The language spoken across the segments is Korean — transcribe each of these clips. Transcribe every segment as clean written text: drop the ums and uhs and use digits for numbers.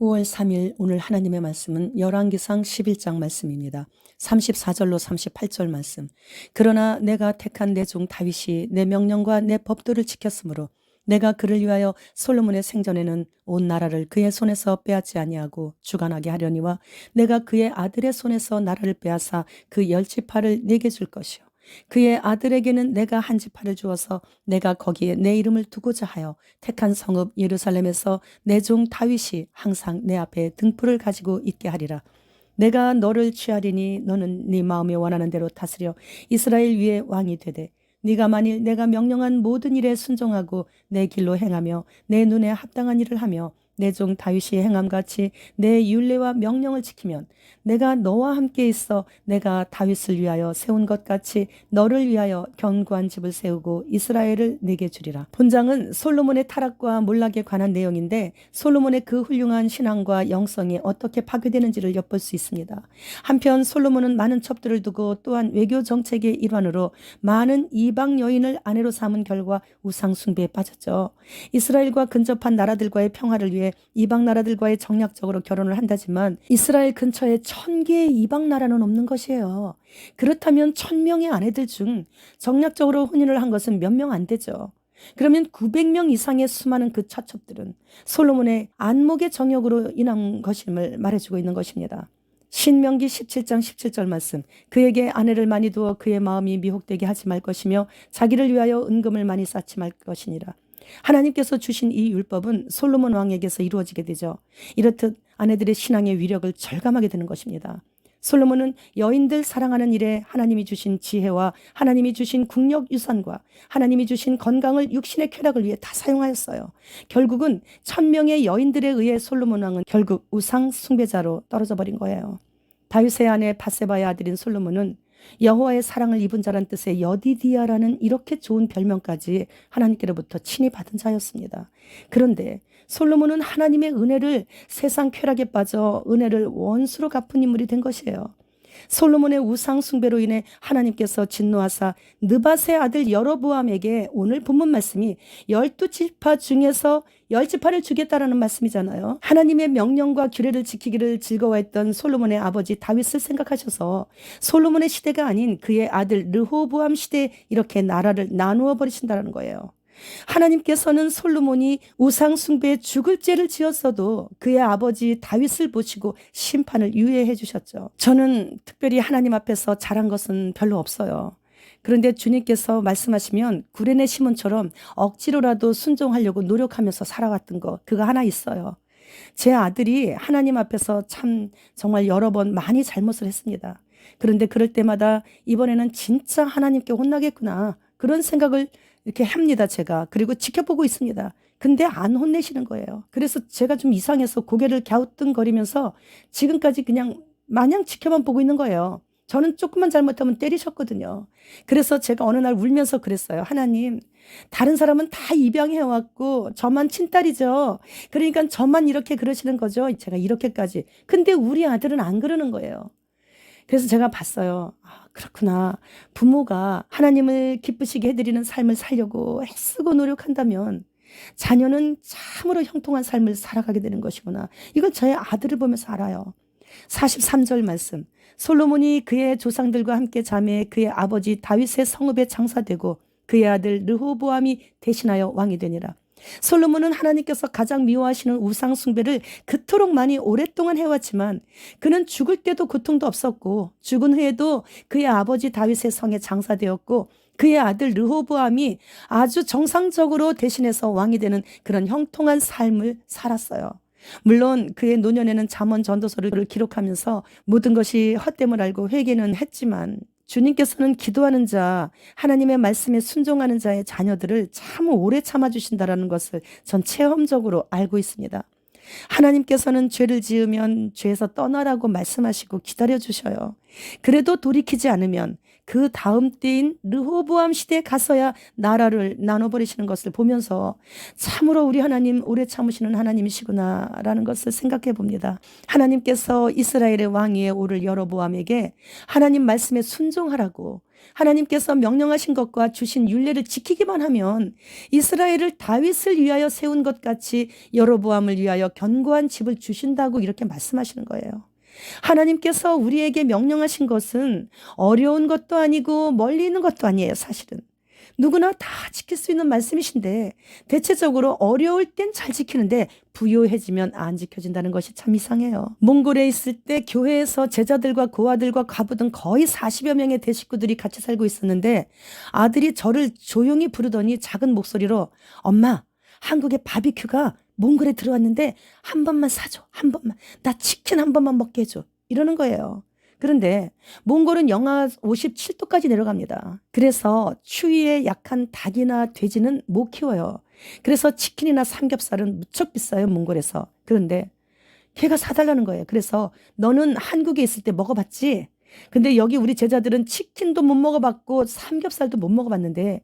5월 3일 오늘 하나님의 말씀은 열왕기상 11장 말씀입니다. 34절로 38절 말씀. 그러나 내가 택한 내 종 다윗이 내 명령과 내 법도를 지켰으므로 내가 그를 위하여 솔로몬의 생전에는 온 나라를 그의 손에서 빼앗지 아니하고 주관하게 하려니와 내가 그의 아들의 손에서 나라를 빼앗아 그 10지파를 내게 줄 것이요 그의 아들에게는 내가 한 지파를 주어서 내가 거기에 내 이름을 두고자 하여 택한 성읍 예루살렘에서 내 종 다윗이 항상 내 앞에 등불을 가지고 있게 하리라. 내가 너를 취하리니 너는 네 마음에 원하는 대로 다스려 이스라엘 위에 왕이 되되 네가 만일 내가 명령한 모든 일에 순종하고 내 길로 행하며 내 눈에 합당한 일을 하며 내 종 다윗이 행함같이 내 율례와 명령을 지키면 내가 너와 함께 있어 내가 다윗을 위하여 세운 것 같이 너를 위하여 견고한 집을 세우고 이스라엘을 내게 주리라. 본장은 솔로몬의 타락과 몰락에 관한 내용인데 솔로몬의 그 훌륭한 신앙과 영성이 어떻게 파괴되는지를 엿볼 수 있습니다. 한편 솔로몬은 많은 첩들을 두고 또한 외교 정책의 일환으로 많은 이방 여인을 아내로 삼은 결과 우상 숭배에 빠졌죠. 이스라엘과 근접한 나라들과의 평화를 위해 이방 나라들과의 정략적으로 결혼을 한다지만 이스라엘 근처에 1000개의 이방 나라는 없는 것이에요. 그렇다면 1000명의 아내들 중 정략적으로 혼인을 한 것은 몇 명 안 되죠. 그러면 900명 이상의 수많은 그 처첩들은 솔로몬의 안목의 정욕으로 인한 것임을 말해주고 있는 것입니다. 신명기 17장 17절 말씀. 그에게 아내를 많이 두어 그의 마음이 미혹되게 하지 말 것이며 자기를 위하여 은금을 많이 쌓지 말 것이니라. 하나님께서 주신 이 율법은 솔로몬 왕에게서 이루어지게 되죠. 이렇듯 아내들의 신앙의 위력을 절감하게 되는 것입니다. 솔로몬은 여인들 사랑하는 일에 하나님이 주신 지혜와 하나님이 주신 국력 유산과 하나님이 주신 건강을 육신의 쾌락을 위해 다 사용하였어요. 결국은 1000명의 여인들에 의해 솔로몬 왕은 결국 우상 숭배자로 떨어져 버린 거예요. 다윗의 아내 바세바의 아들인 솔로몬은 여호와의 사랑을 입은 자란 뜻의 여디디아라는 이렇게 좋은 별명까지 하나님께로부터 친히 받은 자였습니다. 그런데 솔로몬은 하나님의 은혜를 세상 쾌락에 빠져 은혜를 원수로 갚은 인물이 된 것이에요. 솔로몬의 우상 숭배로 인해 하나님께서 진노하사 느밧의 아들 여로보암에게 오늘 본문 말씀이 12지파 중에서 10지파를 주겠다라는 말씀이잖아요. 하나님의 명령과 규례를 지키기를 즐거워했던 솔로몬의 아버지 다윗을 생각하셔서 솔로몬의 시대가 아닌 그의 아들 르호보암 시대에 이렇게 나라를 나누어 버리신다는 거예요. 하나님께서는 솔로몬이 우상 숭배에 죽을 죄를 지었어도 그의 아버지 다윗을 보시고 심판을 유예해 주셨죠. 저는 특별히 하나님 앞에서 잘한 것은 별로 없어요. 그런데 주님께서 말씀하시면 구레네 시몬처럼 억지로라도 순종하려고 노력하면서 살아왔던 거 그거 하나 있어요. 제 아들이 하나님 앞에서 참 정말 여러 번 많이 잘못을 했습니다. 그런데 그럴 때마다 이번에는 진짜 하나님께 혼나겠구나 그런 생각을 이렇게 합니다, 제가. 그리고 지켜보고 있습니다. 근데 안 혼내시는 거예요. 그래서 제가 좀 이상해서 고개를 갸우뚱거리면서 지금까지 그냥 마냥 지켜만 보고 있는 거예요. 저는 조금만 잘못하면 때리셨거든요. 그래서 제가 어느 날 울면서 그랬어요. 하나님, 다른 사람은 다 입양해왔고 저만 친딸이죠. 그러니까 저만 이렇게 그러시는 거죠. 제가 이렇게까지. 근데 우리 아들은 안 그러는 거예요. 그래서 제가 봤어요. 아, 그렇구나. 부모가 하나님을 기쁘시게 해드리는 삶을 살려고 애쓰고 노력한다면 자녀는 참으로 형통한 삶을 살아가게 되는 것이구나. 이걸 저의 아들을 보면서 알아요. 43절 말씀. 솔로몬이 그의 조상들과 함께 잠에 그의 아버지 다윗의 성읍에 장사되고 그의 아들 르호보암이 대신하여 왕이 되니라. 솔로몬은 하나님께서 가장 미워하시는 우상 숭배를 그토록 많이 오랫동안 해왔지만 그는 죽을 때도 고통도 없었고 죽은 후에도 그의 아버지 다윗의 성에 장사되었고 그의 아들 르호보암이 아주 정상적으로 대신해서 왕이 되는 그런 형통한 삶을 살았어요. 물론 그의 노년에는 잠언 전도서를 기록하면서 모든 것이 헛됨을 알고 회개는 했지만 주님께서는 기도하는 자, 하나님의 말씀에 순종하는 자의 자녀들을 참 오래 참아주신다는 것을 전 체험적으로 알고 있습니다. 하나님께서는 죄를 지으면 죄에서 떠나라고 말씀하시고 기다려주셔요. 그래도 돌이키지 않으면 그 다음 때인 르호보암 시대에 가서야 나라를 나눠버리시는 것을 보면서 참으로 우리 하나님 오래 참으시는 하나님이시구나라는 것을 생각해 봅니다. 하나님께서 이스라엘의 왕위에 오를 여로보암에게 하나님 말씀에 순종하라고 하나님께서 명령하신 것과 주신 율례를 지키기만 하면 이스라엘을 다윗을 위하여 세운 것 같이 여로보암을 위하여 견고한 집을 주신다고 이렇게 말씀하시는 거예요. 하나님께서 우리에게 명령하신 것은 어려운 것도 아니고 멀리 있는 것도 아니에요. 사실은 누구나 다 지킬 수 있는 말씀이신데 대체적으로 어려울 땐 잘 지키는데 부요해지면 안 지켜진다는 것이 참 이상해요. 몽골에 있을 때 교회에서 제자들과 고아들과 과부 등 거의 40여 명의 대식구들이 같이 살고 있었는데 아들이 저를 조용히 부르더니 작은 목소리로 엄마, 한국의 바비큐가 몽골에 들어왔는데 한 번만 사줘. 한 번만. 나 치킨 한 번만 먹게 해줘. 이러는 거예요. 그런데 몽골은 영하 57도까지 내려갑니다. 그래서 추위에 약한 닭이나 돼지는 못 키워요. 그래서 치킨이나 삼겹살은 무척 비싸요, 몽골에서. 그런데 걔가 사달라는 거예요. 그래서 너는 한국에 있을 때 먹어봤지? 근데 여기 우리 제자들은 치킨도 못 먹어봤고 삼겹살도 못 먹어봤는데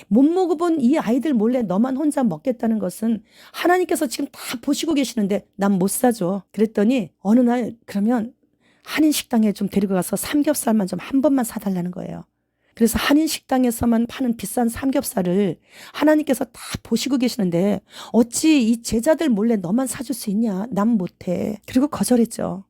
못 먹어본 이 아이들 몰래 너만 혼자 먹겠다는 것은 하나님께서 지금 다 보시고 계시는데 난 못 사줘. 그랬더니 어느 날 그러면 한인 식당에 좀 데리고 가서 삼겹살만 좀 한 번만 사달라는 거예요. 그래서 한인 식당에서만 파는 비싼 삼겹살을 하나님께서 다 보시고 계시는데 어찌 이 제자들 몰래 너만 사줄 수 있냐? 난 못해. 그리고 거절했죠.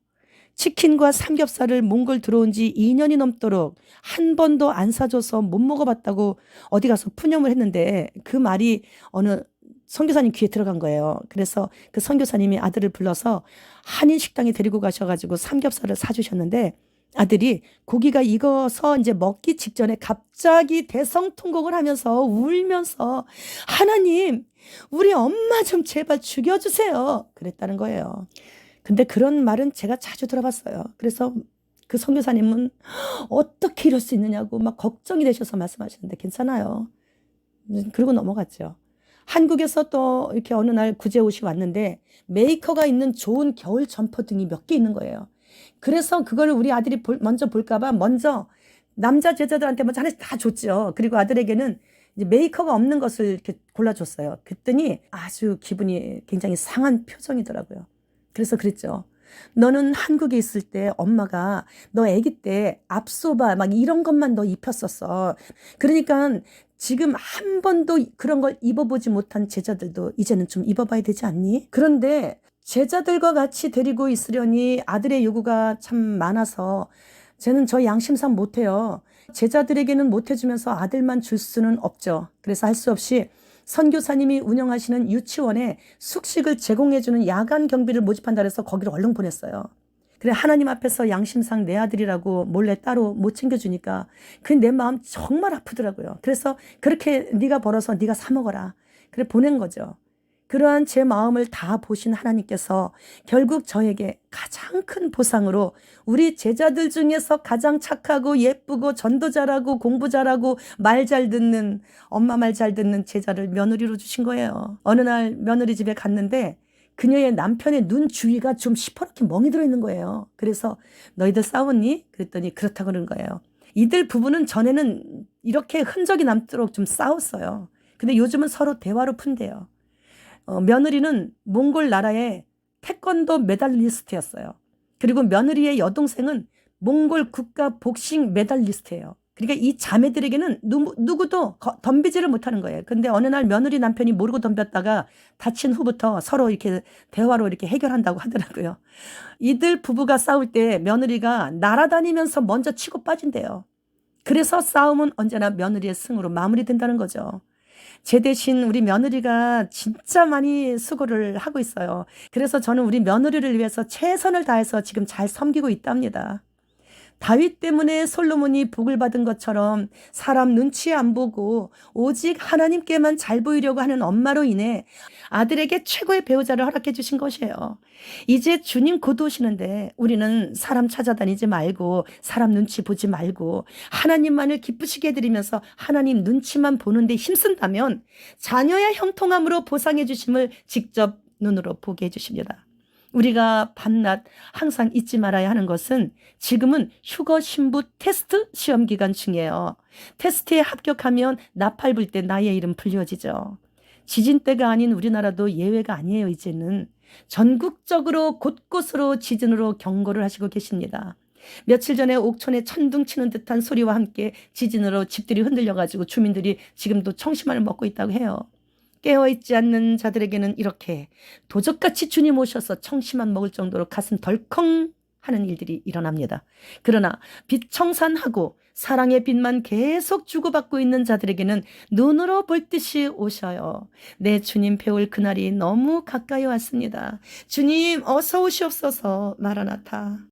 치킨과 삼겹살을 몽골 들어온 지 2년이 넘도록 한 번도 안 사줘서 못 먹어봤다고 어디 가서 푸념을 했는데 그 말이 어느 선교사님 귀에 들어간 거예요. 그래서 그 선교사님이 아들을 불러서 한인 식당에 데리고 가셔가지고 삼겹살을 사주셨는데 아들이 고기가 익어서 이제 먹기 직전에 갑자기 대성통곡을 하면서 울면서 하나님, 우리 엄마 좀 제발 죽여주세요. 그랬다는 거예요. 근데 그런 말은 제가 자주 들어봤어요. 그래서 그 선교사님은 어떻게 이럴 수 있느냐고 막 걱정이 되셔서 말씀하시는데 괜찮아요. 그러고 넘어갔죠. 한국에서 또 이렇게 어느 날 구제 옷이 왔는데 메이커가 있는 좋은 겨울 점퍼 등이 몇 개 있는 거예요. 그래서 그걸 우리 아들이 먼저 볼까봐 먼저 남자 제자들한테 먼저 하나씩 다 줬죠. 그리고 아들에게는 이제 메이커가 없는 것을 이렇게 골라줬어요. 그랬더니 아주 기분이 굉장히 상한 표정이더라고요. 그래서 그랬죠. 너는 한국에 있을 때 엄마가 너 아기 때 앞소바 막 이런 것만 너 입혔었어. 그러니까 지금 한 번도 그런 걸 입어보지 못한 제자들도 이제는 좀 입어봐야 되지 않니? 그런데 제자들과 같이 데리고 있으려니 아들의 요구가 참 많아서 쟤는 저 양심상 못해요. 제자들에게는 못해주면서 아들만 줄 수는 없죠. 그래서 할 수 없이 선교사님이 운영하시는 유치원에 숙식을 제공해주는 야간 경비를 모집한다 해서 거기를 얼른 보냈어요. 그래 하나님 앞에서 양심상 내 아들이라고 몰래 따로 못 챙겨주니까 그 내 마음 정말 아프더라고요. 그래서 그렇게 네가 벌어서 네가 사 먹어라. 그래 보낸 거죠. 그러한 제 마음을 다 보신 하나님께서 결국 저에게 가장 큰 보상으로 우리 제자들 중에서 가장 착하고 예쁘고 전도 잘하고 공부 잘하고 말 잘 듣는 엄마 말 잘 듣는 제자를 며느리로 주신 거예요. 어느 날 며느리 집에 갔는데 그녀의 남편의 눈 주위가 좀 시퍼렇게 멍이 들어있는 거예요. 그래서 너희들 싸웠니? 그랬더니 그렇다고 그러는 거예요. 이들 부부는 전에는 이렇게 흔적이 남도록 좀 싸웠어요. 근데 요즘은 서로 대화로 푼대요. 며느리는 몽골 나라의 태권도 메달리스트였어요. 그리고 며느리의 여동생은 몽골 국가 복싱 메달리스트예요. 그러니까 이 자매들에게는 누구도 덤비지를 못하는 거예요. 근데 어느 날 며느리 남편이 모르고 덤볐다가 다친 후부터 서로 이렇게 대화로 이렇게 해결한다고 하더라고요. 이들 부부가 싸울 때 며느리가 날아다니면서 먼저 치고 빠진대요. 그래서 싸움은 언제나 며느리의 승으로 마무리된다는 거죠. 제 대신 우리 며느리가 진짜 많이 수고를 하고 있어요. 그래서 저는 우리 며느리를 위해서 최선을 다해서 지금 잘 섬기고 있답니다. 다윗 때문에 솔로몬이 복을 받은 것처럼 사람 눈치 안 보고 오직 하나님께만 잘 보이려고 하는 엄마로 인해 아들에게 최고의 배우자를 허락해 주신 것이에요. 이제 주님 곧 오시는데 우리는 사람 찾아다니지 말고 사람 눈치 보지 말고 하나님만을 기쁘시게 해드리면서 하나님 눈치만 보는데 힘쓴다면 자녀의 형통함으로 보상해 주심을 직접 눈으로 보게 해주십니다. 우리가 밤낮 항상 잊지 말아야 하는 것은 지금은 휴거 신부 테스트 시험 기간 중이에요. 테스트에 합격하면 나팔 불 때 나의 이름 불려지죠. 지진 때가 아닌 우리나라도 예외가 아니에요. 이제는 전국적으로 곳곳으로 지진으로 경고를 하시고 계십니다. 며칠 전에 옥천에 천둥 치는 듯한 소리와 함께 지진으로 집들이 흔들려가지고 주민들이 지금도 청심환을 먹고 있다고 해요. 깨어있지 않는 자들에게는 이렇게 도적같이 주님 오셔서 청심환 먹을 정도로 가슴 덜컹 하는 일들이 일어납니다. 그러나 빛 청산하고 사랑의 빛만 계속 주고받고 있는 자들에게는 눈으로 볼 듯이 오셔요. 내 주님 배울 그날이 너무 가까이 왔습니다. 주님 어서 오시옵소서. 마라나타.